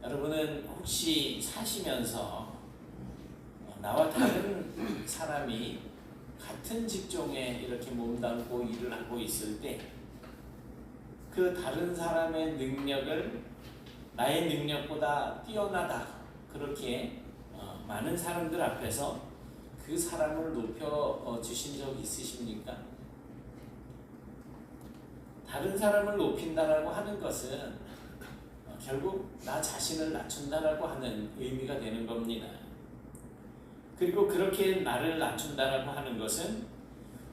여러분은 혹시 사시면서 나와 다른 사람이 같은 직종에 이렇게 몸담고 일을 하고 있을 때 그 다른 사람의 능력을 나의 능력보다 뛰어나다 그렇게 많은 사람들 앞에서 그 사람을 높여 주신 적 있으십니까? 다른 사람을 높인다라고 하는 것은 결국 나 자신을 낮춘다라고 하는 의미가 되는 겁니다. 그리고 그렇게 나를 낮춘다라고 하는 것은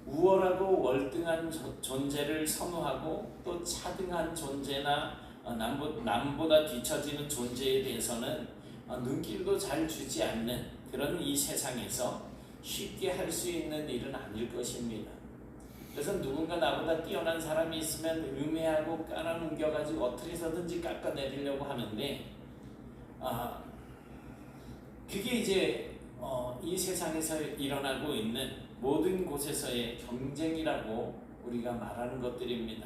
우월하고 월등한 존재를 선호하고 또 차등한 존재나 남보다 뒤처지는 존재에 대해서는 눈길도 잘 주지 않는 그런 이 세상에서 쉽게 할 수 있는 일은 아닐 것입니다. 그래서 누군가 나보다 뛰어난 사람이 있으면 음해하고 깔아뭉겨가지고 어떻게 해서든지 깎아내리려고 하는데 그게 이제 이 세상에서 일어나고 있는 모든 곳에서의 경쟁이라고 우리가 말하는 것들입니다.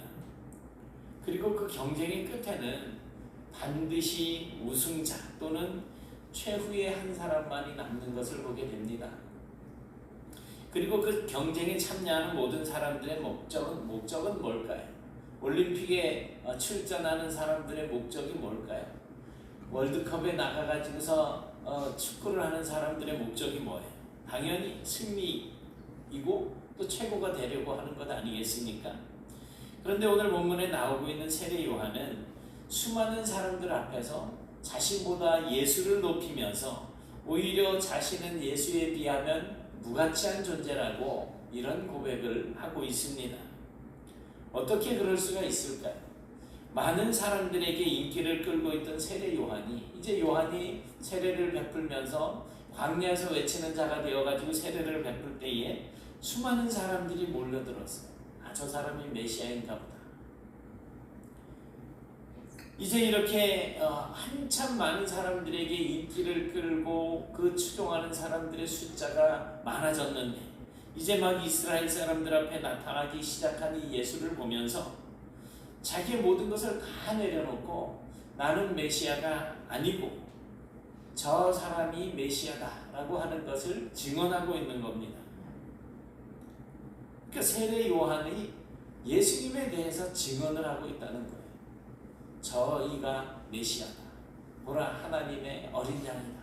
그리고 그 경쟁의 끝에는 반드시 우승자 또는 최후의 한 사람만이 남는 것을 보게 됩니다. 그리고 그 경쟁에 참여하는 모든 사람들의 목적은 뭘까요? 올림픽에 출전하는 사람들의 목적이 뭘까요? 월드컵에 나가가지고서 축구를 하는 사람들의 목적이 뭐예요? 당연히 승리이고 또 최고가 되려고 하는 것 아니겠습니까? 그런데 오늘 본문에 나오고 있는 세례 요한은 수많은 사람들 앞에서 자신보다 예수를 높이면서 오히려 자신은 예수에 비하면 무가치한 존재라고 이런 고백을 하고 있습니다. 어떻게 그럴 수가 있을까요? 많은 사람들에게 인기를 끌고 있던 세례 요한이 이제 요한이 세례를 베풀면서 광야에서 외치는 자가 되어가지고 세례를 베풀 때에 수많은 사람들이 몰려들었어요. 저 사람이 메시아인가 보다. 이제 이렇게 한참 많은 사람들에게 인기를 끌고 그 추종하는 사람들의 숫자가 많아졌는데 이제 막 이스라엘 사람들 앞에 나타나기 시작한 이 예수를 보면서 자기의 모든 것을 다 내려놓고 나는 메시아가 아니고 저 사람이 메시아다라고 하는 것을 증언하고 있는 겁니다. 그러니까 세례 요한이 예수님에 대해서 증언을 하고 있다는 거예요. 저희가 메시아다. 보라 하나님의 어린 양이다.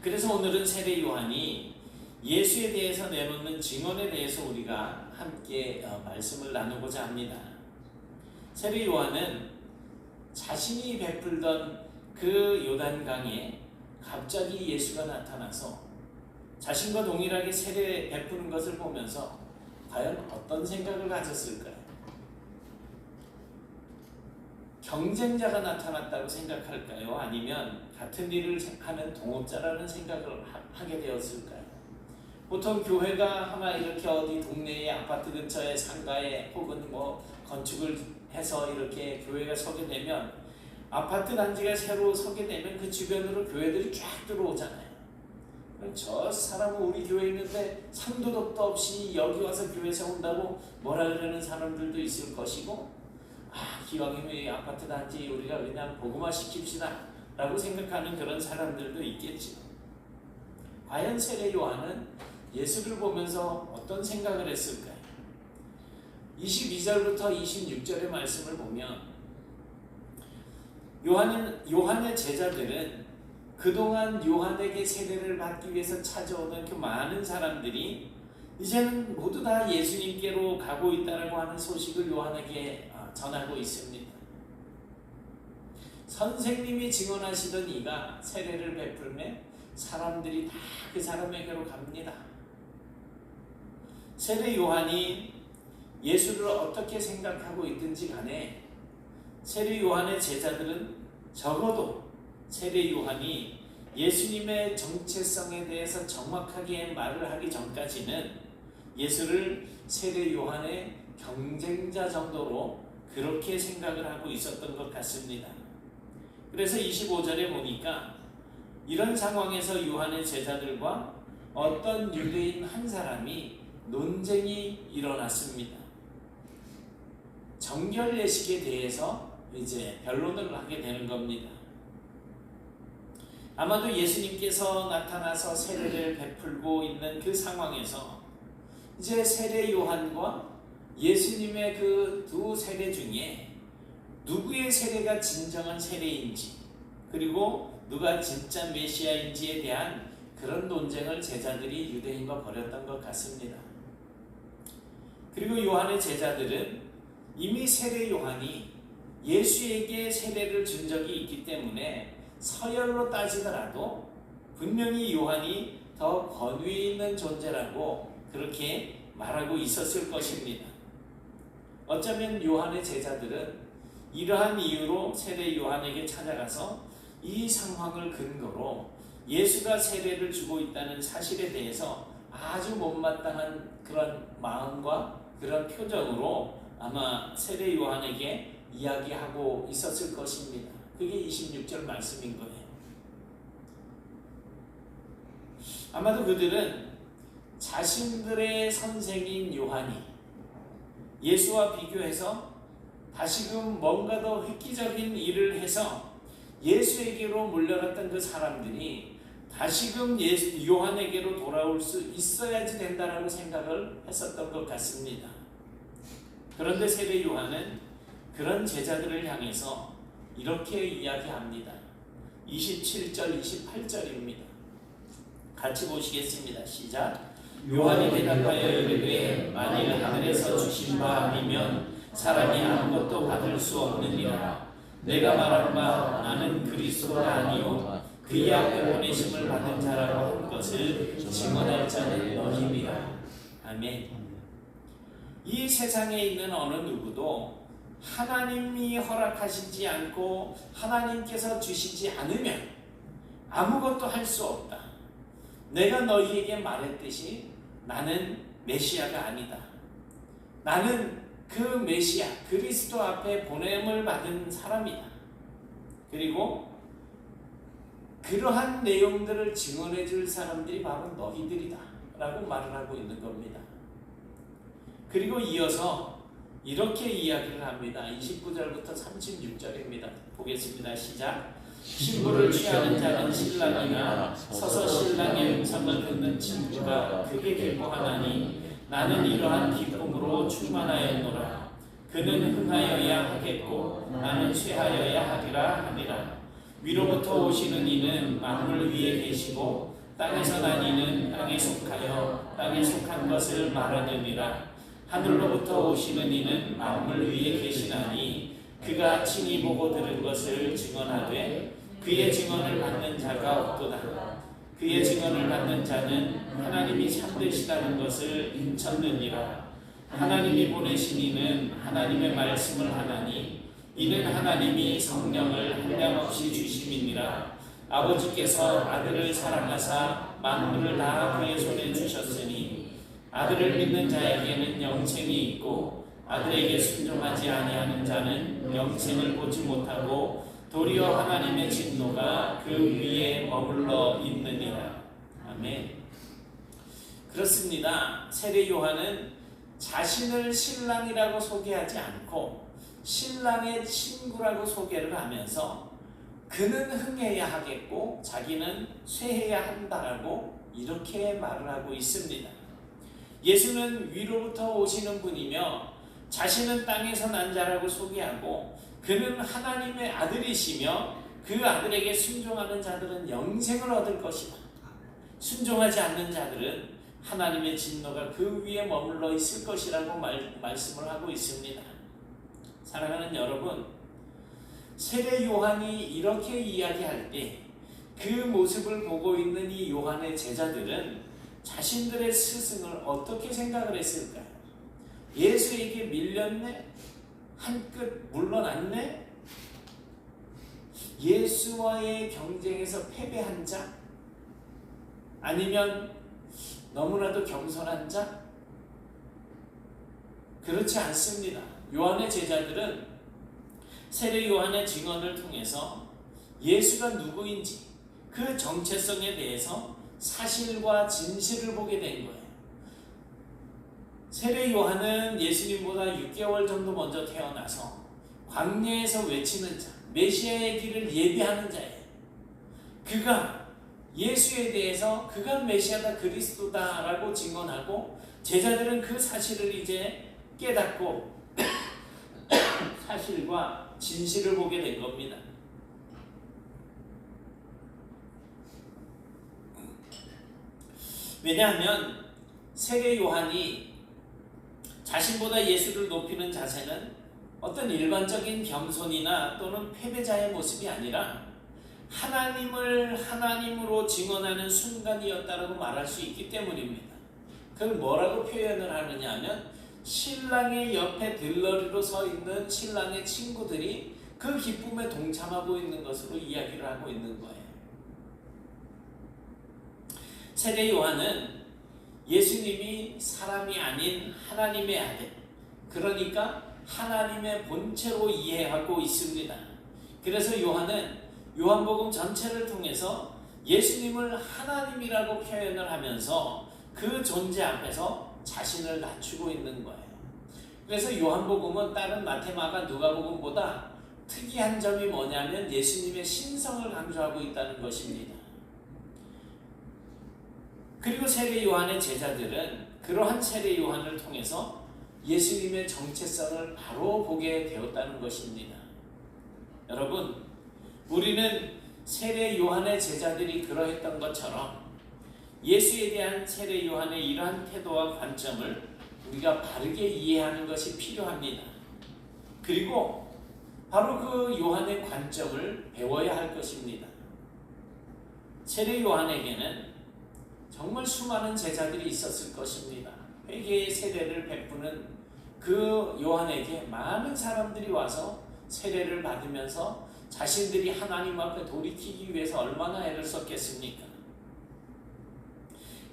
그래서 오늘은 세례 요한이 예수에 대해서 내놓는 증언에 대해서 우리가 함께 말씀을 나누고자 합니다. 세례 요한은 자신이 베풀던 그 요단강에 갑자기 예수가 나타나서 자신과 동일하게 세례 베푸는 것을 보면서 과연 어떤 생각을 가졌을까요? 경쟁자가 나타났다고 생각할까요? 아니면 같은 일을 하는 동업자라는 생각을 하게 되었을까요? 보통 교회가 아마 이렇게 어디 동네의 아파트 근처에 상가에 혹은 건축을 해서 이렇게 교회가 서게 되면 아파트 단지가 새로 서게 되면 그 주변으로 교회들이 쫙 들어오잖아요. 저 사람은 우리 교회에 있는데 상도덕도 없이 여기 와서 교회 세운다고 뭐라 그러는 사람들도 있을 것이고 기왕이면 이 아파트 단지 우리가 그냥 복음화 시킵시다 라고 생각하는 그런 사람들도 있겠죠. 과연 세례 요한은 예수를 보면서 어떤 생각을 했을까요? 22절부터 26절의 말씀을 보면 요한의 제자들은 그동안 요한에게 세례를 받기 위해서 찾아오던 그 많은 사람들이 이제는 모두 다 예수님께로 가고 있다고 하는 소식을 요한에게 전하고 있습니다. 선생님이 증언하시던 이가 세례를 베풀매 사람들이 다 그 사람에게로 갑니다. 세례 요한이 예수를 어떻게 생각하고 있든지 간에 세례 요한의 제자들은 적어도 세례 요한이 예수님의 정체성에 대해서 정확하게 말을 하기 전까지는 예수를 세례 요한의 경쟁자 정도로 그렇게 생각을 하고 있었던 것 같습니다. 그래서 25절에 보니까 이런 상황에서 요한의 제자들과 어떤 유대인 한 사람이 논쟁이 일어났습니다. 정결 예식에 대해서 이제 변론을 하게 되는 겁니다. 아마도 예수님께서 나타나서 세례를 베풀고 있는 그 상황에서 이제 세례 요한과 예수님의 그 두 세례 중에 누구의 세례가 진정한 세례인지, 그리고 누가 진짜 메시아인지에 대한 그런 논쟁을 제자들이 유대인과 벌였던 것 같습니다. 그리고 요한의 제자들은 이미 세례 요한이 예수에게 세례를 준 적이 있기 때문에 서열로 따지더라도 분명히 요한이 더 권위 있는 존재라고 그렇게 말하고 있었을 것입니다. 어쩌면 요한의 제자들은 이러한 이유로 세례 요한에게 찾아가서 이 상황을 근거로 예수가 세례를 주고 있다는 사실에 대해서 아주 못마땅한 그런 마음과 그런 표정으로 아마 세례 요한에게 이야기하고 있었을 것입니다. 그게 26절 말씀인 거예요. 아마도 그들은 자신들의 선생인 요한이 예수와 비교해서 다시금 뭔가 더 획기적인 일을 해서 예수에게로 몰려갔던 그 사람들이 다시금 요한에게로 돌아올 수 있어야지 된다라고 생각을 했었던 것 같습니다. 그런데 세례 요한은 그런 제자들을 향해서 이렇게 이야기합니다. 27절, 28절입니다. 같이 보시겠습니다. 시작. 요한이 대답하여 이르되 만일 하늘에서 주신 바 아니면 사람이 아무것도 받을 수 없느니라. 내가 말한 바 나는 그리스도가 아니요 그의 앞에 보내심을 받은 자라고 한 것을 증언할 자는 너희니라. 아멘. 이 세상에 있는 어느 누구도 하나님이 허락하시지 않고 하나님께서 주시지 않으면 아무것도 할 수 없다. 내가 너희에게 말했듯이 나는 메시아가 아니다. 나는 그 메시아 그리스도 앞에 보냄을 받은 사람이다. 그리고 그러한 내용들을 증언해 줄 사람들이 바로 너희들이다 라고 말을 하고 있는 겁니다. 그리고 이어서 이렇게 이야기를 합니다. 29절부터 36절입니다. 보겠습니다. 시작. 신부를 취하는 자는 신랑이나 서서 신랑의 음성을 듣는 친구가 크게 기뻐하나니 나는 이러한 기쁨으로 충만하였노라. 그는 흥하여야 하겠고 나는 쇠하여야 하리라 하니라. 위로부터 오시는 이는 만물 위에 계시고 땅에서 난 이는 땅에 속하여 땅에 속한 것을 말하느니라. 하늘로부터 오시는 이는 만물 위에 계시나니 그가 친히 보고 들은 것을 증언하되 그의 증언을 받는 자가 없도다. 그의 증언을 받는 자는 하나님이 참되시다는 것을 인쳤느니라. 하나님이 보내신 이는 하나님의 말씀을 하나니 이는 하나님이 성령을 한량없이 주심이니라. 아버지께서 아들을 사랑하사 만물을 다 그의 손에 주셨으니 아들을 믿는 자에게는 영생이 있고 아들에게 순종하지 아니하는 자는 영생을 보지 못하고 도리어 하나님의 진노가 그 위에 머물러 있느니라. 아멘. 그렇습니다. 세례 요한은 자신을 신랑이라고 소개하지 않고 신랑의 친구라고 소개를 하면서 그는 흥해야 하겠고 자기는 쇠해야 한다라고 이렇게 말을 하고 있습니다. 예수는 위로부터 오시는 분이며 자신은 땅에서 난 자라고 소개하고 그는 하나님의 아들이시며 그 아들에게 순종하는 자들은 영생을 얻을 것이다. 순종하지 않는 자들은 하나님의 진노가 그 위에 머물러 있을 것이라고 말씀을 하고 있습니다. 사랑하는 여러분, 세례 요한이 이렇게 이야기할 때 그 모습을 보고 있는 이 요한의 제자들은 자신들의 스승을 어떻게 생각을 했을까요? 예수에게 밀렸네? 한끗 물러났네? 예수와의 경쟁에서 패배한 자? 아니면 너무나도 겸손한 자? 그렇지 않습니다. 요한의 제자들은 세례 요한의 증언을 통해서 예수가 누구인지 그 정체성에 대해서 사실과 진실을 보게 된 거예요. 세례 요한은 예수님보다 6개월 정도 먼저 태어나서 광야에서 외치는 자, 메시아의 길을 예비하는 자예요. 그가 예수에 대해서 그가 메시아다, 그리스도다라고 증언하고 제자들은 그 사실을 이제 깨닫고 사실과 진실을 보게 된 겁니다. 왜냐하면 세례 요한이 자신보다 예수를 높이는 자세는 어떤 일반적인 겸손이나 또는 패배자의 모습이 아니라 하나님을 하나님으로 증언하는 순간이었다라고 말할 수 있기 때문입니다. 그걸 뭐라고 표현을 하느냐 하면 신랑의 옆에 들러리로 서 있는 신랑의 친구들이 그 기쁨에 동참하고 있는 것으로 이야기를 하고 있는 거예요. 세례 요한은 예수님이 사람이 아닌 하나님의 아들, 그러니까 하나님의 본체로 이해하고 있습니다. 그래서 요한은 요한복음 전체를 통해서 예수님을 하나님이라고 표현을 하면서 그 존재 앞에서 자신을 낮추고 있는 거예요. 그래서 요한복음은 다른 마태, 마가, 누가복음보다 특이한 점이 뭐냐면 예수님의 신성을 강조하고 있다는 것입니다. 그리고 세례 요한의 제자들은 그러한 세례 요한을 통해서 예수님의 정체성을 바로 보게 되었다는 것입니다. 여러분, 우리는 세례 요한의 제자들이 그러했던 것처럼 예수에 대한 세례 요한의 이러한 태도와 관점을 우리가 바르게 이해하는 것이 필요합니다. 그리고 바로 그 요한의 관점을 배워야 할 것입니다. 세례 요한에게는 정말 수많은 제자들이 있었을 것입니다. 회개의 세례를 베푸는 그 요한에게 많은 사람들이 와서 세례를 받으면서 자신들이 하나님 앞에 돌이키기 위해서 얼마나 애를 썼겠습니까?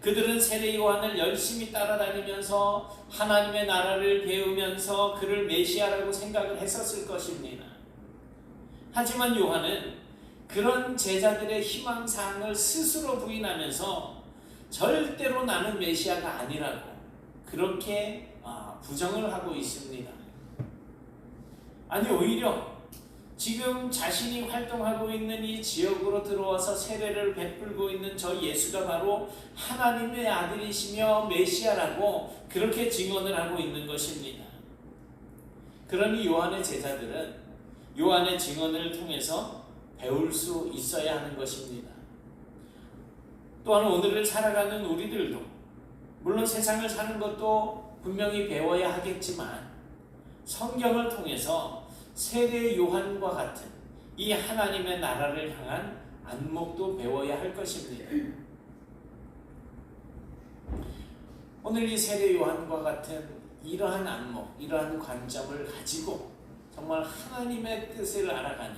그들은 세례 요한을 열심히 따라다니면서 하나님의 나라를 배우면서 그를 메시아라고 생각을 했었을 것입니다. 하지만 요한은 그런 제자들의 희망사항을 스스로 부인하면서 절대로 나는 메시아가 아니라고 그렇게 부정을 하고 있습니다. 아니, 오히려 지금 자신이 활동하고 있는 이 지역으로 들어와서 세례를 베풀고 있는 저 예수가 바로 하나님의 아들이시며 메시아라고 그렇게 증언을 하고 있는 것입니다. 그러니 요한의 제자들은 요한의 증언을 통해서 배울 수 있어야 하는 것입니다. 또한 오늘을 살아가는 우리들도 물론 세상을 사는 것도 분명히 배워야 하겠지만 성경을 통해서 세례 요한과 같은 이 하나님의 나라를 향한 안목도 배워야 할 것입니다. 오늘 이 세례 요한과 같은 이러한 안목, 이러한 관점을 가지고 정말 하나님의 뜻을 알아가는,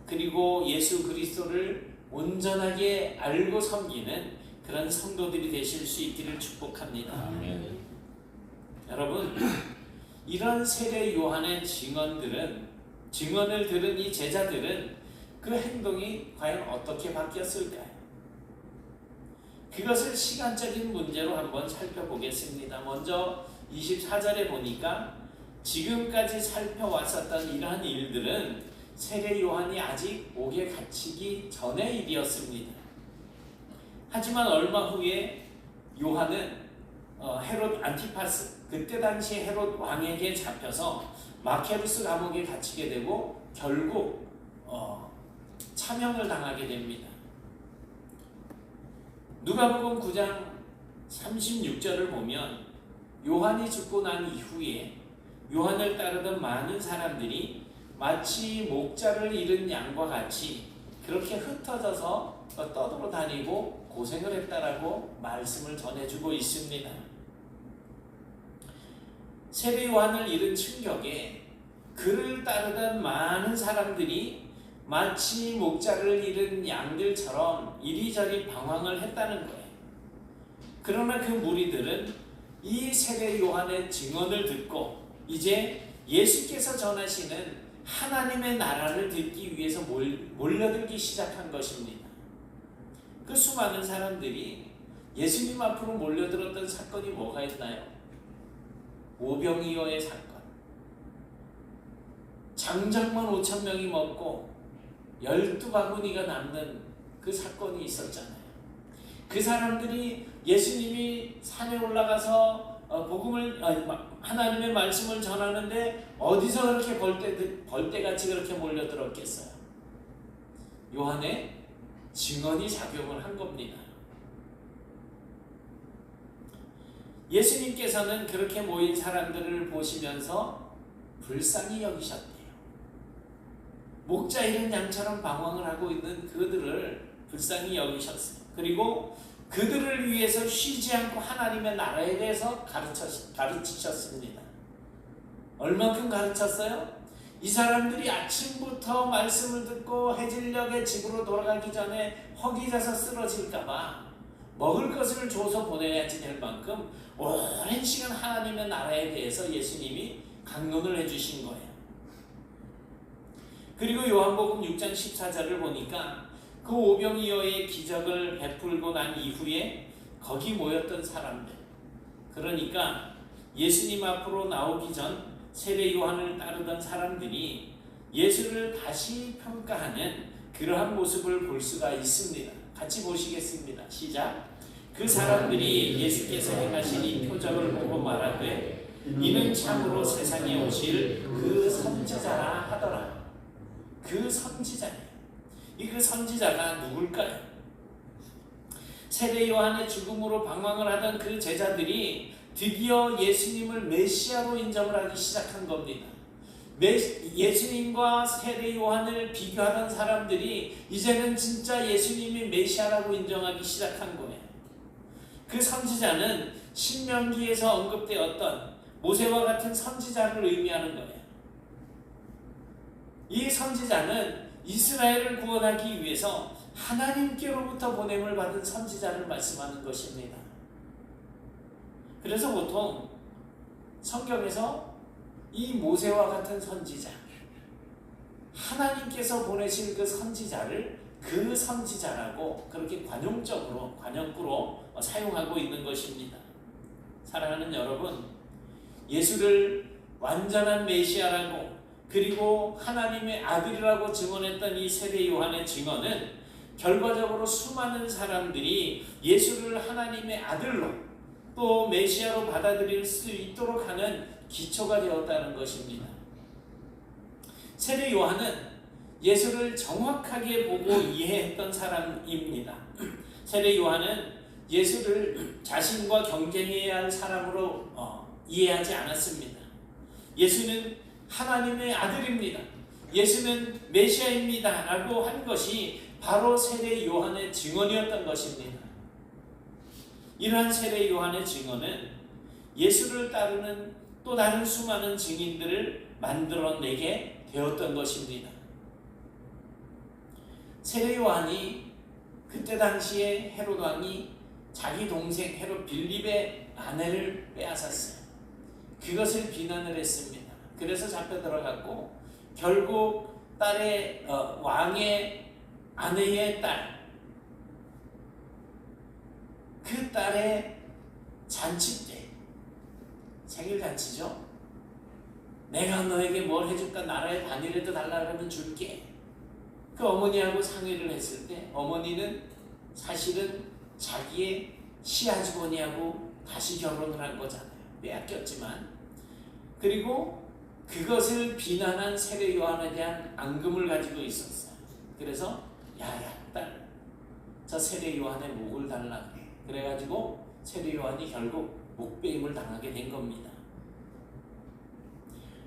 그리고 예수 그리스도를 온전하게 알고 섬기는 그런 성도들이 되실 수 있기를 축복합니다. 아멘. 여러분, 이런 세례 요한의 증언을 들은 이 제자들은 그 행동이 과연 어떻게 바뀌었을까요? 그것을 시간적인 문제로 한번 살펴보겠습니다. 먼저 24절에 보니까 지금까지 살펴왔었던 이러한 일들은 세례 요한이 아직 옥에 갇히기 전의 일이었습니다. 하지만 얼마 후에 요한은 헤롯 안티파스, 그때 당시 헤롯 왕에게 잡혀서 마케루스 감옥에 갇히게 되고 결국 참형을 당하게 됩니다. 누가복음 9장 36절을 보면 요한이 죽고 난 이후에 요한을 따르던 많은 사람들이 마치 목자를 잃은 양과 같이 그렇게 흩어져서 떠돌아다니고 고생을 했다라고 말씀을 전해주고 있습니다. 세례 요한을 잃은 충격에 그를 따르던 많은 사람들이 마치 목자를 잃은 양들처럼 이리저리 방황을 했다는 거예요. 그러나 그 무리들은 이 세례 요한의 증언을 듣고 이제 예수께서 전하시는 하나님의 나라를 듣기 위해서 몰려들기 시작한 것입니다. 그 수많은 사람들이 예수님 앞으로 몰려들었던 사건이 뭐가 있나요? 오병이어의 사건, 장정만 5천 명이 먹고 12바구니가 남는 그 사건이 있었잖아요. 그 사람들이 예수님이 산에 올라가서 복음을 하나님의 말씀을 전하는데 어디서 그렇게 벌떼같이 그렇게 몰려들었겠어요? 요한의 증언이 작용을 한 겁니다. 예수님께서는 그렇게 모인 사람들을 보시면서 불쌍히 여기셨대요. 목자 잃은 양처럼 방황을 하고 있는 그들을 불쌍히 여기셨어요. 그리고 그들을 위해서 쉬지 않고 하나님의 나라에 대해서 가르치셨습니다. 얼만큼 가르쳤어요? 이 사람들이 아침부터 말씀을 듣고 해질녘에 집으로 돌아가기 전에 허기져서 쓰러질까봐 먹을 것을 줘서 보내야지 될 만큼 오랜 시간 하나님의 나라에 대해서 예수님이 강론을 해주신 거예요. 그리고 요한복음 6장 14절을 보니까 그 오병이어의 기적을 베풀고 난 이후에 거기 모였던 사람들, 그러니까 예수님 앞으로 나오기 전 세례 요한을 따르던 사람들이 예수를 다시 평가하는 그러한 모습을 볼 수가 있습니다. 같이 보시겠습니다. 시작. 그 사람들이 예수께서 행하신 이 표적을 보고 말하되 이는 참으로 세상에 오실 그 선지자라 하더라. 그 선지자예요. 이 그 선지자가 누굴까요? 세례 요한의 죽음으로 방황을 하던 그 제자들이 드디어 예수님을 메시아로 인정을 하기 시작한 겁니다. 예수님과 세례 요한을 비교하던 사람들이 이제는 진짜 예수님이 메시아라고 인정하기 시작한 거예요. 그 선지자는 신명기에서 언급되었던 모세와 같은 선지자를 의미하는 거예요. 이 선지자는 이스라엘을 구원하기 위해서 하나님께로부터 보냄을 받은 선지자를 말씀하는 것입니다. 그래서 보통 성경에서 이 모세와 같은 선지자, 하나님께서 보내신 그 선지자를 그 선지자라고 그렇게 관용구로 사용하고 있는 것입니다. 사랑하는 여러분, 예수를 완전한 메시아라고 그리고 하나님의 아들이라고 증언했던 이 세례 요한의 증언은 결과적으로 수많은 사람들이 예수를 하나님의 아들로 또 메시아로 받아들일 수 있도록 하는 기초가 되었다는 것입니다. 세례 요한은 예수를 정확하게 보고 이해했던 사람입니다. 세례 요한은 예수를 자신과 경쟁해야 할 사람으로 이해하지 않았습니다. 예수는 하나님의 아들입니다. 예수는 메시아입니다. 라고 한 것이 바로 세례 요한의 증언이었던 것입니다. 이러한 세례 요한의 증언은 예수를 따르는 또 다른 수많은 증인들을 만들어내게 되었던 것입니다. 세례 요한이 그때 당시에 헤롯 왕이 자기 동생 헤롯 빌립의 아내를 빼앗았어요. 그것을 비난을 했습니다. 그래서 잡혀 들어갔고 결국 왕의 아내의 딸, 그 딸의 잔치 때, 생일잔치죠. 내가 너에게 뭘 해줄까? 나라의 반이라도 달라 그러면 줄게. 그 어머니하고 상의를 했을 때 어머니는 사실은 자기의 시아주머니하고 다시 결혼을 한 거잖아요. 빼앗겼지만. 그리고 그것을 비난한 세례 요한에 대한 앙금을 가지고 있었어요. 그래서 야야 딸, 저 세례 요한의 목을 달라 그래. 그래가지고 세례 요한이 결국 목베임을 당하게 된 겁니다.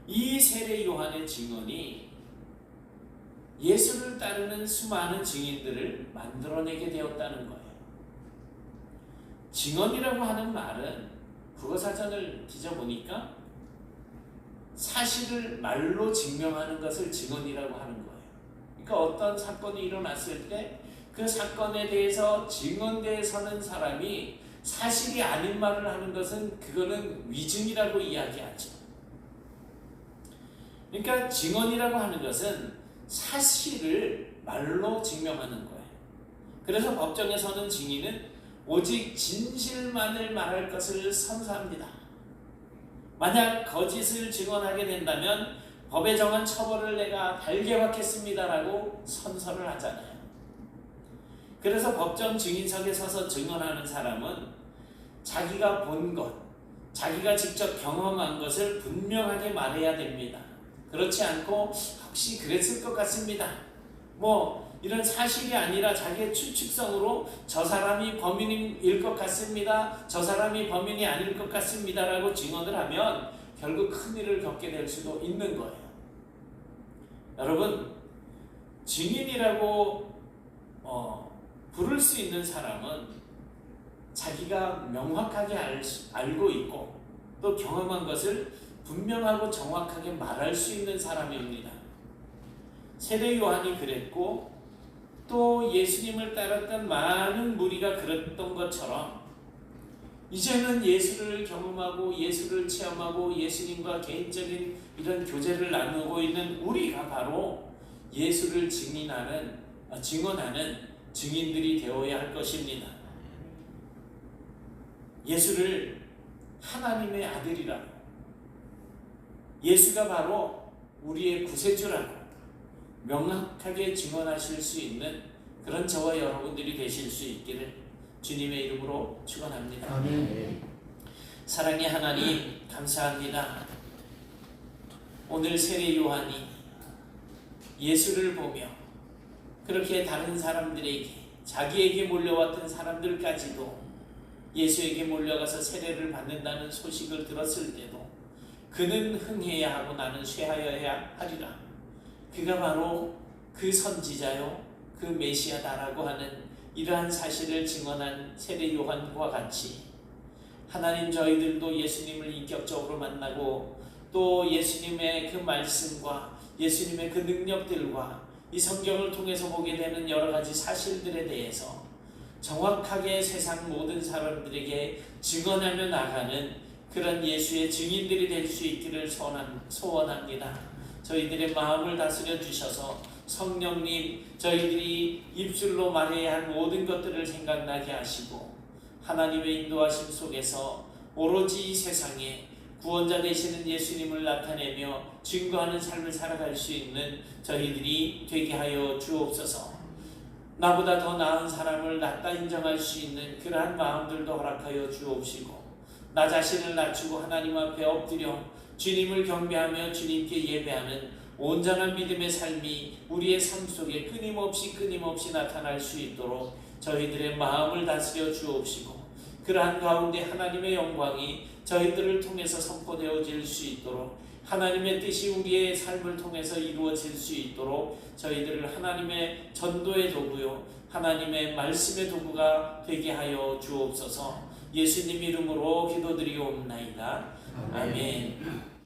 이 세례 요한의 증언이 예수를 따르는 수많은 증인들을 만들어내게 되었다는 거예요. 증언이라고 하는 말은 국어사전을 뒤져보니까 사실을 말로 증명하는 것을 증언이라고 하는 거예요. 그러니까 어떤 사건이 일어났을 때 그 사건에 대해서 증언대에 서는 사람이 사실이 아닌 말을 하는 것은 그거는 위증이라고 이야기하죠. 그러니까 증언이라고 하는 것은 사실을 말로 증명하는 거예요. 그래서 법정에 서는 증인은 오직 진실만을 말할 것을 선서합니다. 만약 거짓을 증언하게 된다면 법에 정한 처벌을 내가 달게 받겠습니다라고 선서를 하잖아요. 그래서 법정 증인석에 서서 증언하는 사람은 자기가 본 것, 자기가 직접 경험한 것을 분명하게 말해야 됩니다. 그렇지 않고 혹시 그랬을 것 같습니다, 이런 사실이 아니라 자기의 추측성으로 저 사람이 범인일 것 같습니다, 저 사람이 범인이 아닐 것 같습니다 라고 증언을 하면 결국 큰일을 겪게 될 수도 있는 거예요. 여러분, 증인이라고 부를 수 있는 사람은 자기가 명확하게 알고 있고 또 경험한 것을 분명하고 정확하게 말할 수 있는 사람입니다. 세례 요한이 그랬고 또 예수님을 따랐던 많은 무리가 그랬던 것처럼 이제는 예수를 경험하고 예수를 체험하고 예수님과 개인적인 이런 교제를 나누고 있는 우리가 바로 예수를 증언하는 증인들이 되어야 할 것입니다. 예수를 하나님의 아들이라고, 예수가 바로 우리의 구세주라고 명확하게 증언하실 수 있는 그런 저와 여러분들이 되실 수 있기를 주님의 이름으로 축원합니다. 아멘. 사랑의 하나님, 감사합니다. 오늘 세례 요한이 예수를 보며 그렇게 다른 사람들에게, 자기에게 몰려왔던 사람들까지도 예수에게 몰려가서 세례를 받는다는 소식을 들었을 때도 그는 흥해야 하고 나는 쇠하여야 하리라, 그가 바로 그 선지자요 그 메시아다라고 하는 이러한 사실을 증언한 세례 요한과 같이 하나님, 저희들도 예수님을 인격적으로 만나고 또 예수님의 그 말씀과 예수님의 그 능력들과 이 성경을 통해서 보게 되는 여러 가지 사실들에 대해서 정확하게 세상 모든 사람들에게 증언하며 나가는 그런 예수의 증인들이 될 수 있기를 소원합니다. 저희들의 마음을 다스려 주셔서 성령님, 저희들이 입술로 말해야 할 모든 것들을 생각나게 하시고 하나님의 인도하심 속에서 오로지 이 세상에 구원자 되시는 예수님을 나타내며 증거하는 삶을 살아갈 수 있는 저희들이 되게 하여 주옵소서. 나보다 더 나은 사람을 낫다 인정할 수 있는 그러한 마음들도 허락하여 주옵시고, 나 자신을 낮추고 하나님 앞에 엎드려 주님을 경배하며 주님께 예배하는 온전한 믿음의 삶이 우리의 삶 속에 끊임없이 나타날 수 있도록 저희들의 마음을 다스려 주옵시고, 그러한 가운데 하나님의 영광이 저희들을 통해서 선포되어질 수 있도록, 하나님의 뜻이 우리의 삶을 통해서 이루어질 수 있도록 저희들을 하나님의 전도의 도구요 하나님의 말씀의 도구가 되게 하여 주옵소서. 예수님 이름으로 기도드리옵나이다. 아멘.